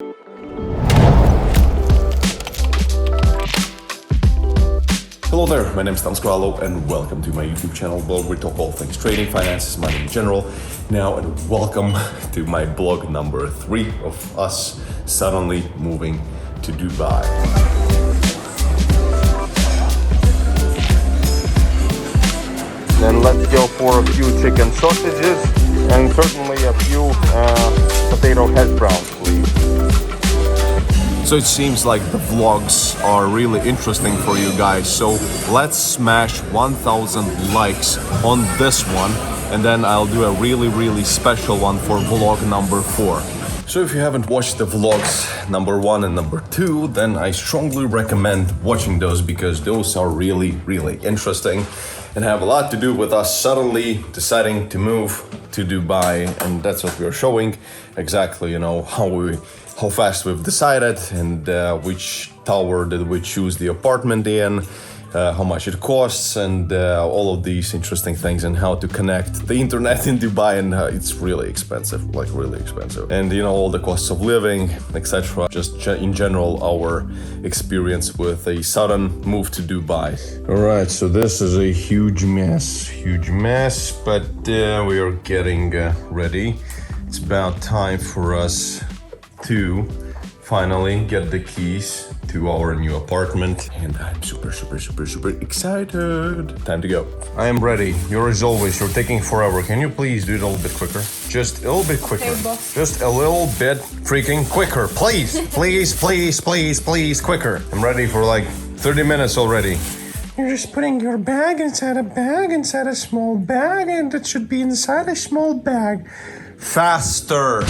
Hello there, my name is Tom Skralo and welcome to my YouTube channel where we talk all things trading, finances, money in general. Now, and welcome to my blog number 3 of us suddenly moving to Dubai. Then let's go for a few chicken sausages and certainly a few potato hash browns, please. So it seems like the vlogs are really interesting for you guys, so let's smash 1000 likes on this one and then I'll do a really special one for vlog number 4. So if you haven't watched the vlogs number 1 and number 2, then I strongly recommend watching those because those are really interesting and have a lot to do with us suddenly deciding to move to Dubai, and that's what we are showing exactly, how fast we've decided and which tower did we choose the apartment in, how much it costs, and all of these interesting things, and how to connect the internet in Dubai, and it's really expensive, and all the costs of living, etc. Just in general our experience with a sudden move to Dubai. All right, so this is a huge mess, but we are getting ready. It's about time for us to finally get the keys to our new apartment, and I'm super excited. Time to go. I am ready. You're as always, you're taking forever. Can you please do it a little bit quicker? Just a little bit quicker. Okay, boss. Just a little bit freaking quicker, please. please, quicker. I'm ready for like 30 minutes already. You're just putting your bag inside a small bag, and it should be inside a small bag. Faster.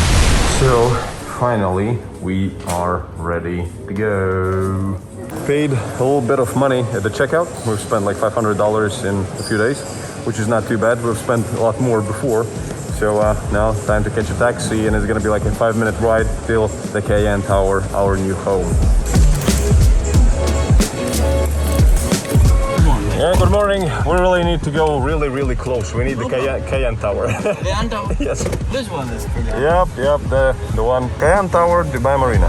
So finally we are ready to go. Paid a little bit of money at the checkout. We've spent like $500 in a few days, which is not too bad. We've spent a lot more before. So now time to catch a taxi, and it's gonna be like a 5-minute ride till the KN Tower, our new home. Yeah, good morning. We really need to go really close. We need the KN Tower. KN Tower? Yes. This one is pretty. Yep, the one. KN Tower, Dubai Marina.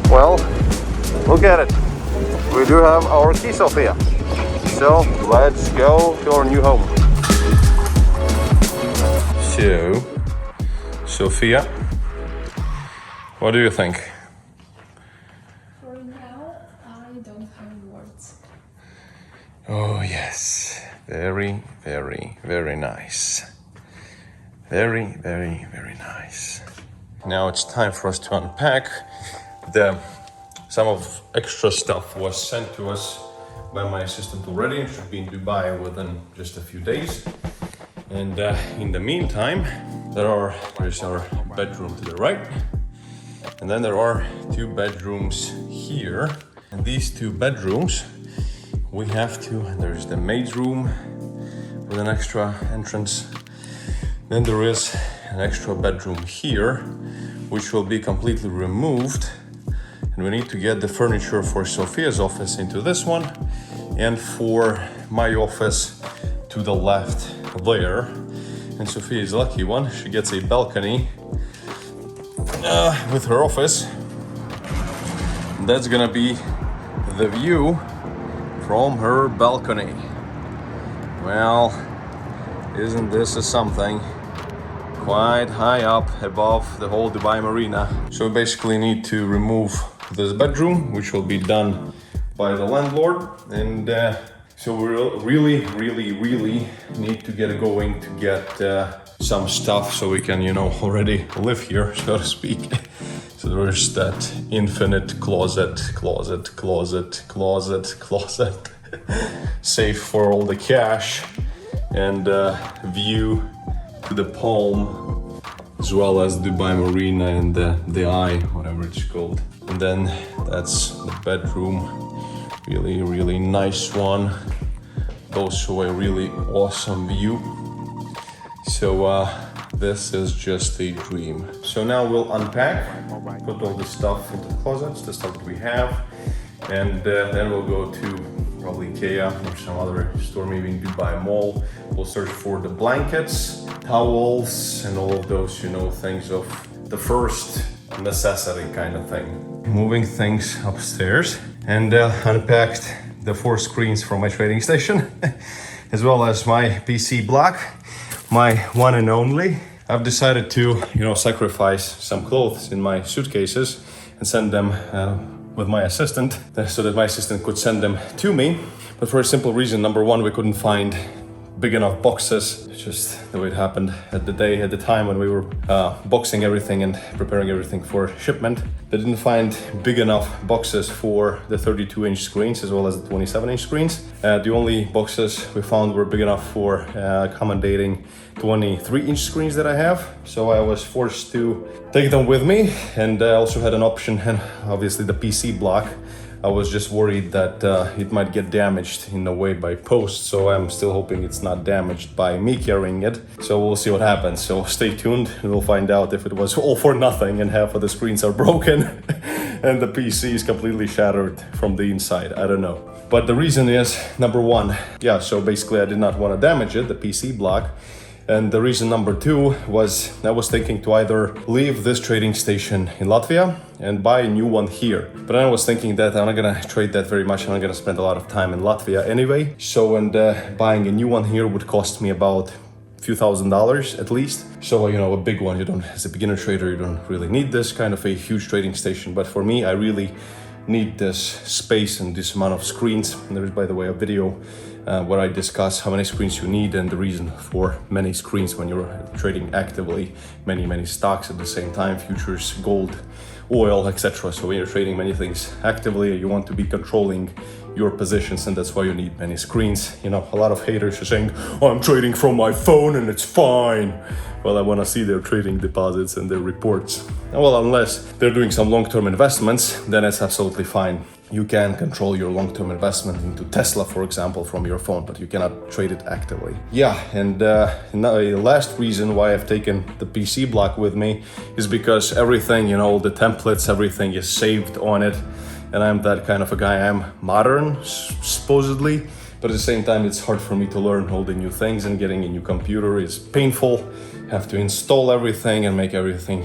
Well, look at it. We do have our key, Sophia. So let's go to our new home. So, Sophia, what do you think? For now, I don't have words. Oh yes, very nice. Very nice. Now it's time for us to unpack. Some of extra stuff was sent to us by my assistant already. It should be in Dubai within just a few days. And in the meantime, there's our bedroom to the right. And then there are 2 bedrooms here. And these 2 bedrooms, there's the maid's room with an extra entrance. Then there is an extra bedroom here, which will be completely removed. And we need to get the furniture for Sophia's office into this one, and for my office to the left there. And Sophia is a lucky one. She gets a balcony with her office. And that's gonna be the view from her balcony. Well, isn't this something? Quite high up above the whole Dubai Marina. So we basically need to remove this bedroom, which will be done by the landlord, and so we really need to get going to get some stuff so we can already live here, so to speak. So there's that infinite closet safe for all the cash, and view to the Palm, as well as Dubai Marina and the Eye, whatever it's called. And then that's the bedroom, really nice one. Also a really awesome view. So this is just a dream. So now we'll unpack, put all the stuff into the closets, the stuff that we have, and then we'll go to IKEA or some other store, maybe in Dubai Mall. We'll search for the blankets, towels, and all of those, you know, things of the first necessity kind of thing. Moving things upstairs, and unpacked the 4 screens from my trading station, as well as my PC block, my one and only. I've decided to, you know, sacrifice some clothes in my suitcases and send them with my assistant, so that my assistant could send them to me. But for a simple reason: number one, we couldn't find big enough boxes. It's just the way it happened at the time when we were boxing everything and preparing everything for shipment. They didn't find big enough boxes for the 32-inch screens as well as the 27-inch screens. The only boxes we found were big enough for accommodating 23-inch screens that I have. So I was forced to take them with me, and I also had an option, and obviously the PC block. I was just worried that it might get damaged in a way by post, so I'm still hoping it's not damaged by me carrying it. So we'll see what happens. So stay tuned and we'll find out if it was all for nothing and half of the screens are broken and the PC is completely shattered from the inside. I don't know. But the reason is, number one, so basically I did not want to damage it, the PC block. And the reason number two was I was thinking to either leave this trading station in Latvia and buy a new one here. But I was thinking that I'm not gonna trade that very much. I'm not gonna spend a lot of time in Latvia anyway. So, and buying a new one here would cost me about a few $1,000s at least. So, you know, a big one, you don't, as a beginner trader, you don't really need this kind of a huge trading station. But for me, I really need this space and this amount of screens. And there is, by the way, a video where I discuss how many screens you need and the reason for many screens when you're trading actively many stocks at the same time, futures, gold, oil, etc. So when you're trading many things actively, you want to be controlling your positions, and that's why you need many screens. You know, a lot of haters are saying, oh, I'm trading from my phone and it's fine. Well, I want to see their trading deposits and their reports. Well, unless they're doing some long-term investments, then it's absolutely fine. You can control your long-term investment into Tesla, for example, from your phone, but you cannot trade it actively. Yeah, and now the last reason why I've taken the PC block with me is because everything, you know, the templates, everything is saved on it. And I'm that kind of a guy. I'm modern, supposedly, but at the same time, it's hard for me to learn all the new things, and getting a new computer is painful. Have to install everything and make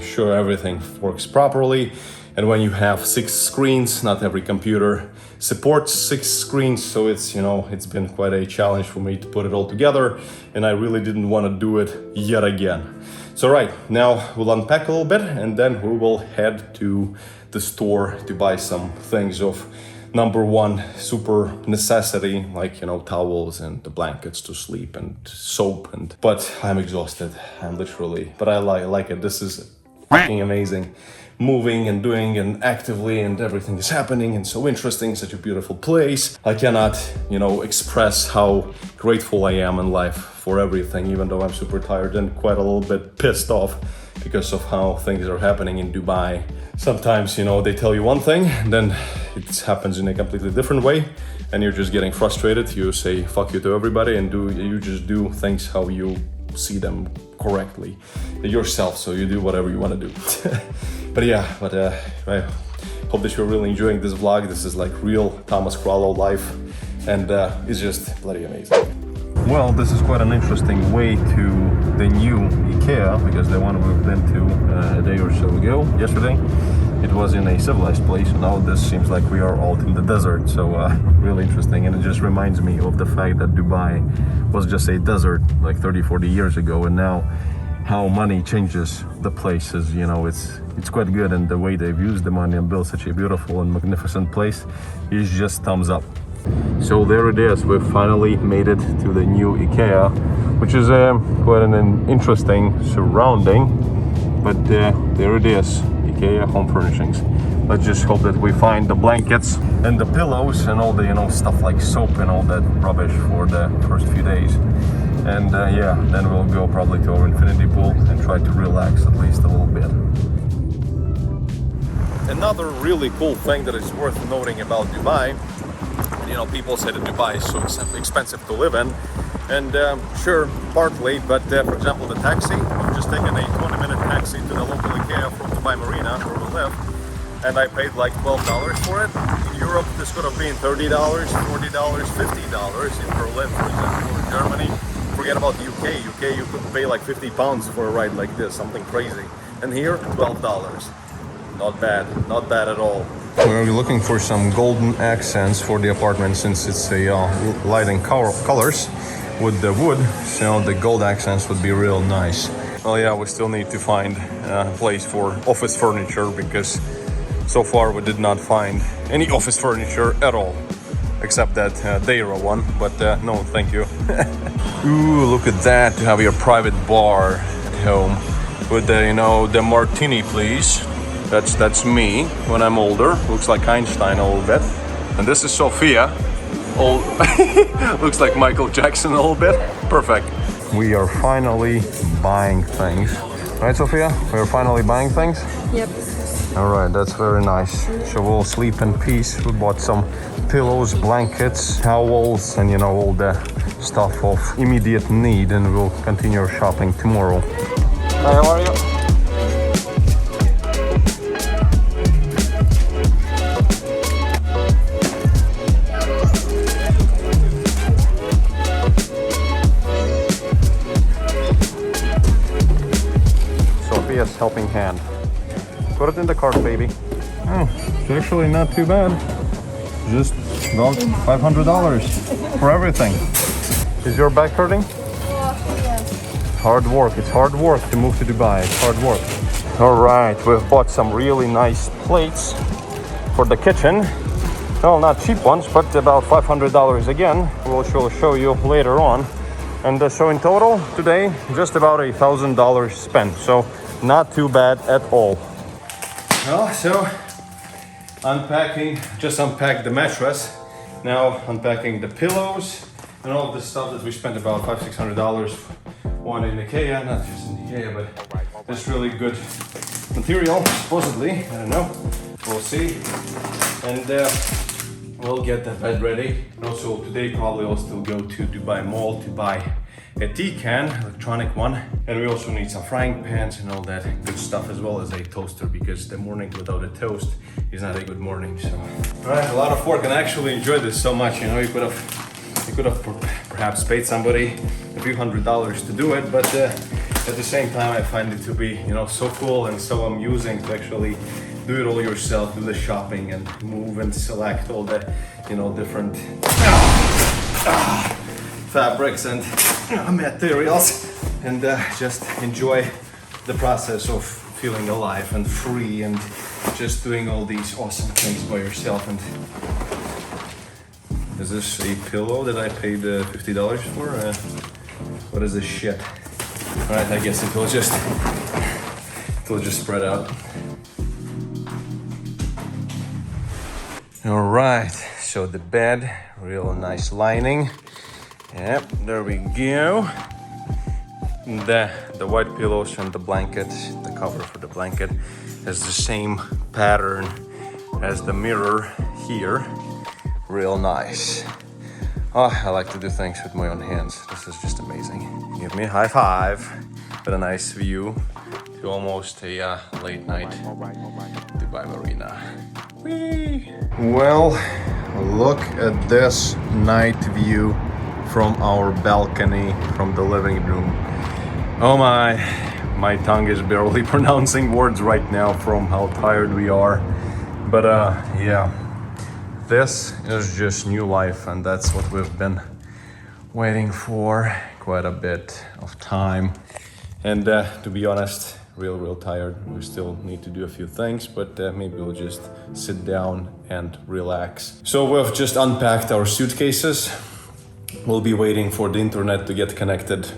sure everything works properly. And when you have 6 screens, not every computer supports 6 screens, so it's, you know, it's been quite a challenge for me to put it all together, and I really didn't want to do it yet again. So right, now we'll unpack a little bit, and then we will head to the store to buy some things of number one super necessity, like, you know, towels and the blankets to sleep and soap, but I'm exhausted. I'm literally, but I like it. This is fucking amazing. Moving and doing and actively, and everything is happening and so interesting, such a beautiful place. I cannot, you know, express how grateful I am in life for everything, even though I'm super tired and quite a little bit pissed off because of how things are happening in Dubai. Sometimes, you know, they tell you one thing, and then it happens in a completely different way, and you're just getting frustrated. You say fuck you to everybody, and you just do things how you see them correctly yourself, so you do whatever you want to do. But I hope that you're really enjoying this vlog. This is like real Thomas Krallo life, and it's just bloody amazing. Well, this is quite an interesting way to the new IKEA, because the one we've been to a day or so ago, yesterday, it was in a civilized place, and now this seems like we are out in the desert. So really interesting, and it just reminds me of the fact that Dubai was just a desert like 30-40 years ago, and now how money changes the places. You know, it's quite good, and the way they've used the money and built such a beautiful and magnificent place is just thumbs up. So there it is, we've finally made it to the new IKEA, which is quite an interesting surrounding, but there it is, IKEA Home Furnishings. Let's just hope that we find the blankets and the pillows and all the, you know, stuff like soap and all that rubbish for the first few days. And then we'll go probably to our infinity pool and try to relax at least a little bit. Another really cool thing that is worth noting about Dubai, you know, people say that Dubai is so expensive to live in, and sure, partly, but for example, the taxi, we've just taken a 20-minute taxi to the local IKEA from Dubai Marina, where we live, and I paid like $12 for it. In Europe, this could have been $30, $40, $50 in Berlin, for example, in Germany. Forget about the UK. UK, you could pay like 50 pounds for a ride like this, something crazy. And here, $12. Not bad at all. We're looking for some golden accents for the apartment since it's a lighting colors with the wood, so the gold accents would be real nice. Well, yeah, we still need to find a place for office furniture because so far we did not find any office furniture at all, except that Deira one, but no, thank you. Ooh, look at that, to have your private bar at home with the, you know, the martini, please. That's me when I'm older. Looks like Einstein a little bit. And this is Sophia. Looks like Michael Jackson a little bit. Perfect. We are finally buying things. Right, Sophia? We're finally buying things? Yep. All right, that's very nice. So we'll sleep in peace. We bought some pillows, blankets, towels, and you know, all the stuff of immediate need, and we'll continue our shopping tomorrow. Hi, how are you? Sophia's helping hand. Put it in the cart, baby. Oh, it's actually not too bad. Just about $500 for everything. Is your back hurting? Yes. Hard work. It's hard work to move to Dubai. It's hard work. All right, we've bought some really nice plates for the kitchen. Well, not cheap ones, but about $500 again. We'll show you later on. And so in total today, just about $1,000 spent. So not too bad at all. Well, so just unpacked the mattress. Now unpacking the pillows and all the stuff that we spent about $500-600 on in IKEA. Not just in IKEA, but this really good material, supposedly. I don't know. We'll see. And we'll get the bed ready. And also today probably I'll still go to Dubai Mall to buy a tea can, electronic one, and we also need some frying pans and all that good stuff, as well as a toaster, because the morning without a toast is not a good morning. So, all right, a lot of work, and I actually enjoyed this so much. You know, you could have perhaps paid somebody a few $100s to do it, but at the same time, I find it to be, you know, so cool and so amusing to actually do it all yourself, do the shopping and move and select all the, you know, different fabrics and materials, and just enjoy the process of feeling alive and free and just doing all these awesome things by yourself. And is this a pillow that I paid $50 for? What is this shit? All right, I guess it will just spread out. All right, so the bed, real nice lining. Yep, there we go. The white pillows and the blanket, the cover for the blanket, has the same pattern as the mirror here. Real nice. Oh, I like to do things with my own hands. This is just amazing. Give me a high five with a nice view to almost a late night Dubai Marina. Whee! Well, look at this night view from our balcony, from the living room. Oh my tongue is barely pronouncing words right now from how tired we are. But yeah, this is just new life, and that's what we've been waiting for quite a bit of time. And to be honest, real tired. We still need to do a few things, but maybe we'll just sit down and relax. So we've just unpacked our suitcases. We'll be waiting for the internet to get connected.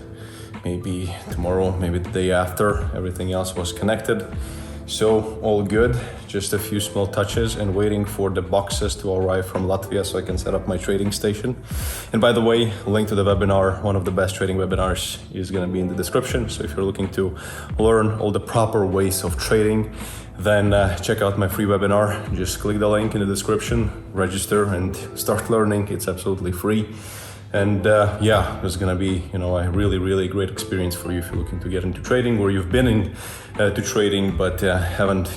Maybe tomorrow, maybe the day after. Everything else was connected. So all good, just a few small touches, and waiting for the boxes to arrive from Latvia so I can set up my trading station. And by the way, link to the webinar, one of the best trading webinars, is gonna be in the description. So if you're looking to learn all the proper ways of trading, then check out my free webinar. Just click the link in the description, register and start learning. It's absolutely free. And yeah, it's gonna be, you know, a really great experience for you if you're looking to get into trading, or you've been into trading but haven't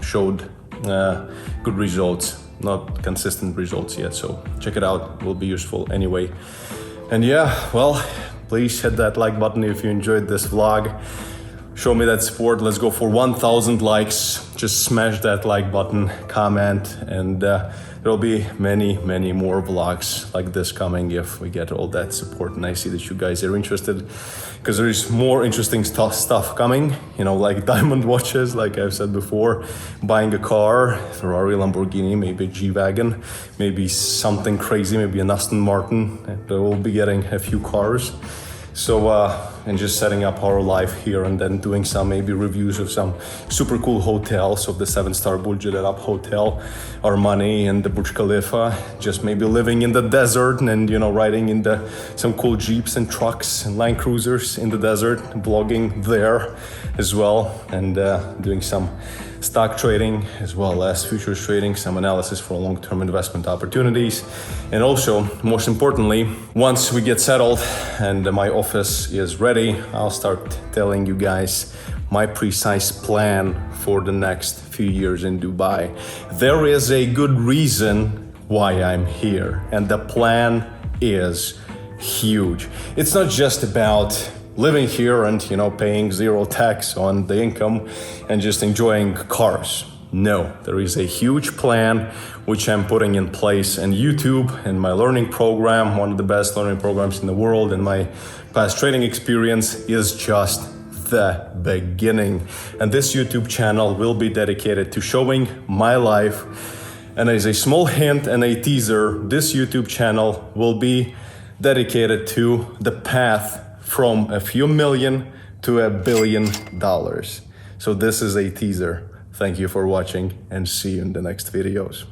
showed good results. Not consistent results yet, so check it out, it will be useful anyway. And yeah, well, please hit that like button if you enjoyed this vlog. Show me that support. Let's go for 1,000 likes. Just smash that like button, comment, and there'll be many more vlogs like this coming if we get all that support. And I see that you guys are interested, because there is more interesting stuff coming, you know, like diamond watches, like I've said before, buying a car, Ferrari, Lamborghini, maybe a G-Wagon, maybe something crazy, maybe an Aston Martin. And we'll be getting a few cars. So, and just setting up our life here, and then doing some maybe reviews of some super cool hotels, of the 7-star Burj Al Arab Hotel, Armani, and the Burj Khalifa. Just maybe living in the desert and, you know, riding in some cool Jeeps and trucks and Land Cruisers in the desert, vlogging there as well, and doing some stock trading as well as futures trading, some analysis for long-term investment opportunities. And also, most importantly, once we get settled and my office is ready, I'll start telling you guys my precise plan for the next few years in Dubai. There is a good reason why I'm here, and the plan is huge. It's not just about living here and, you know, paying zero tax on the income and just enjoying cars. No, there is a huge plan which I'm putting in place, and YouTube and my learning program, one of the best learning programs in the world, and my past trading experience is just the beginning. And this YouTube channel will be dedicated to showing my life. And as a small hint and a teaser, this YouTube channel will be dedicated to the path from a few million to $1 billion. So this is a teaser. Thank you for watching, and see you in the next videos.